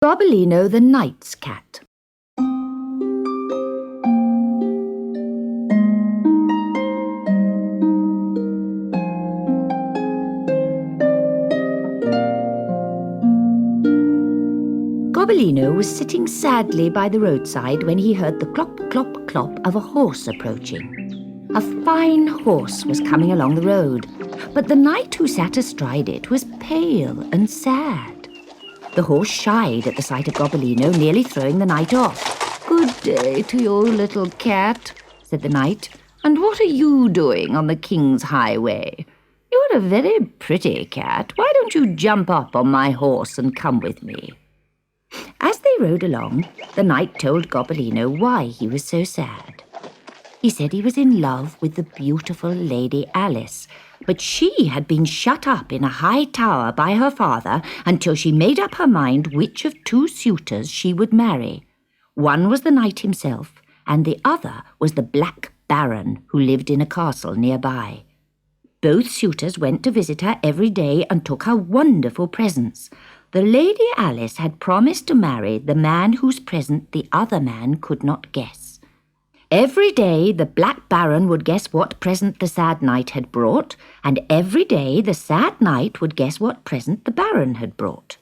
Gobbolino the Knight's Cat. Gobbolino was sitting sadly by the roadside when he heard the clop, clop, clop of a horse approaching. A fine horse was coming along the road, but the knight who sat astride it was pale and sad. The horse shied at the sight of Gobbolino, nearly throwing the knight off. "Good day to you, little cat," said the knight. "And what are you doing on the king's highway? You're a very pretty cat. Why don't you jump up on my horse and come with me?" As they rode along, the knight told Gobbolino why he was so sad. He said he was in love with the beautiful Lady Alice, but she had been shut up in a high tower by her father until she made up her mind which of two suitors she would marry. One was the knight himself, and the other was the Black Baron who lived in a castle nearby. Both suitors went to visit her every day and took her wonderful presents. The Lady Alice had promised to marry the man whose present the other man could not guess. Every day the Black Baron would guess what present the sad knight had brought, and every day the sad knight would guess what present the Baron had brought.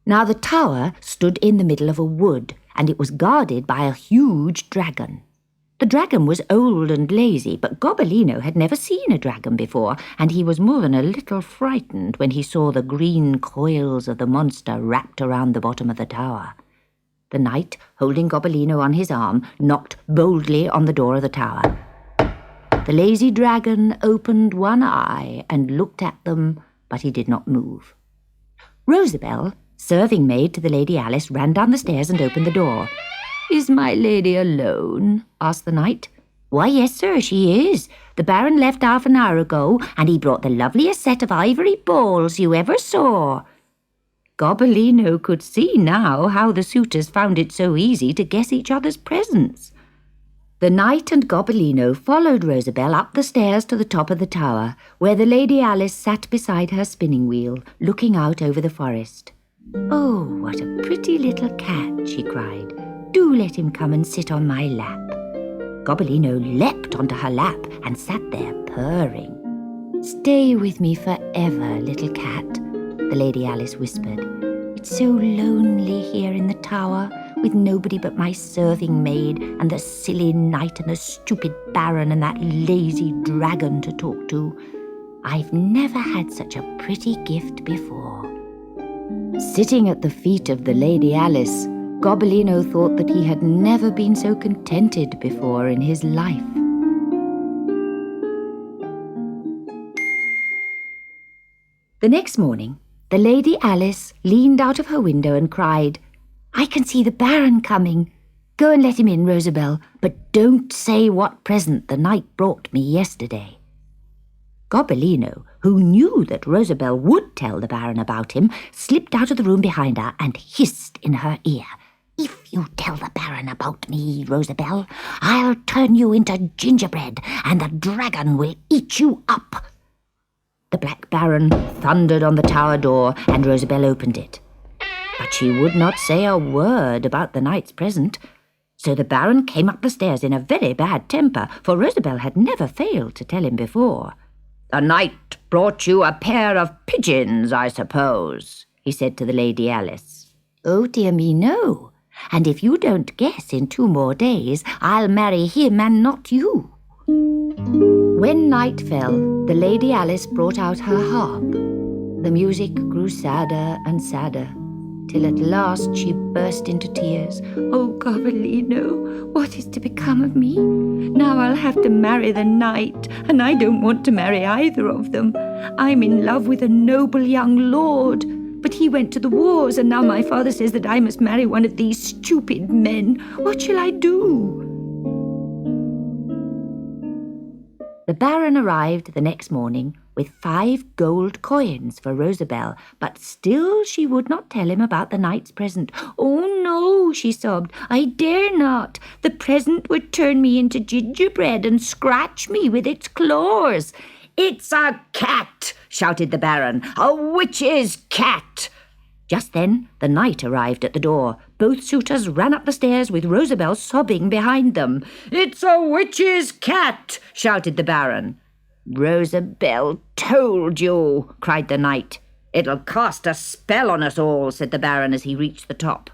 Now the tower stood in the middle of a wood, and it was guarded by a huge dragon. The dragon was old and lazy, but Gobbolino had never seen a dragon before, and he was more than a little frightened when he saw the green coils of the monster wrapped around the bottom of the tower. The knight, holding Gobbolino on his arm, knocked boldly on the door of the tower. The lazy dragon opened one eye and looked at them, but he did not move. Rosabelle, serving maid to the Lady Alice, ran down the stairs and opened the door. "Is my lady alone?" asked the knight. "Why, yes, sir, she is. The Baron left half an hour ago, and he brought the loveliest set of ivory balls you ever saw." Gobbolino could see now how the suitors found it so easy to guess each other's presents. The knight and Gobbolino followed Rosabelle up the stairs to the top of the tower, where the Lady Alice sat beside her spinning wheel, looking out over the forest. "Oh, what a pretty little cat," she cried. "Do let him come and sit on my lap." Gobbolino leapt onto her lap and sat there purring. "Stay with me forever, little cat," the Lady Alice whispered. "It's so lonely here in the tower, with nobody but my serving maid and the silly knight and the stupid Baron and that lazy dragon to talk to. I've never had such a pretty gift before." Sitting at the feet of the Lady Alice, Gobbolino thought that he had never been so contented before in his life. The next morning, the Lady Alice leaned out of her window and cried, "I can see the Baron coming. Go and let him in, Rosabelle, but don't say what present the knight brought me yesterday." Gobbolino, who knew that Rosabelle would tell the Baron about him, slipped out of the room behind her and hissed in her ear, "If you tell the Baron about me, Rosabelle, I'll turn you into gingerbread, and the dragon will eat you up." The Black Baron thundered on the tower door, and Rosabelle opened it. But she would not say a word about the knight's present. So the Baron came up the stairs in a very bad temper, for Rosabelle had never failed to tell him before. "The knight brought you a pair of pigeons, I suppose," he said to the Lady Alice. "Oh, dear me, no. And if you don't guess in 2 more days, I'll marry him and not you." When night fell, the Lady Alice brought out her harp. The music grew sadder and sadder, till at last she burst into tears. "Oh, Gobbolino, what is to become of me? Now I'll have to marry the knight, and I don't want to marry either of them. I'm in love with a noble young lord, but he went to the wars, and now my father says that I must marry one of these stupid men. What shall I do?" The Baron arrived the next morning with 5 gold coins for Rosabelle, but still she would not tell him about the knight's present. "Oh, no," she sobbed, "I dare not. The present would turn me into gingerbread and scratch me with its claws." "It's a cat," shouted the Baron, "a witch's cat." Just then the knight arrived at the door. Both suitors ran up the stairs with Rosabelle sobbing behind them. "It's a witch's cat!" shouted the Baron. "Rosabelle told you," cried the knight. "It'll cast a spell on us all," said the Baron as he reached the top.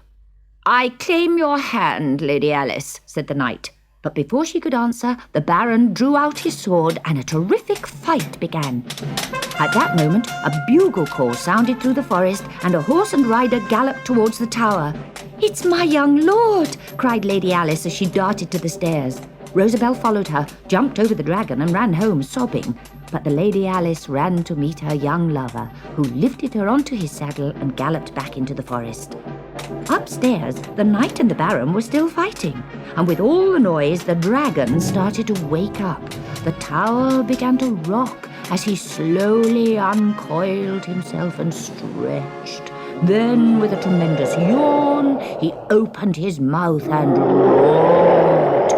"I claim your hand, Lady Alice," said the knight. But before she could answer, the Baron drew out his sword and a terrific fight began. At that moment, a bugle call sounded through the forest and a horse and rider galloped towards the tower. "It's my young lord!" cried Lady Alice as she darted to the stairs. Rosabelle followed her, jumped over the dragon and ran home sobbing. But the Lady Alice ran to meet her young lover, who lifted her onto his saddle and galloped back into the forest. Upstairs, the knight and the Baron were still fighting, and with all the noise, the dragon started to wake up. The tower began to rock as he slowly uncoiled himself and stretched. Then, with a tremendous yawn, he opened his mouth and roared.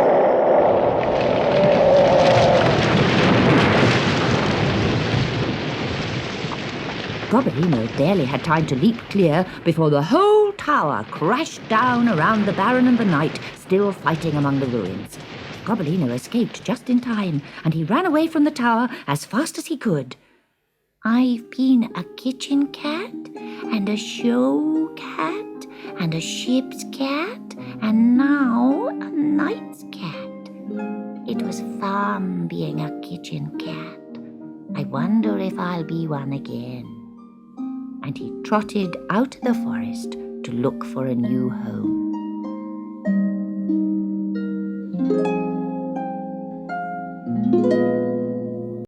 Gobbolino barely had time to leap clear before the whole tower crashed down around the Baron and the knight, still fighting among the ruins. Gobbolino escaped just in time, and he ran away from the tower as fast as he could. "I've been a kitchen cat, and a show cat, and a ship's cat, and now a knight's cat. It was fun being a kitchen cat. I wonder if I'll be one again." And he trotted out of the forest to look for a new home.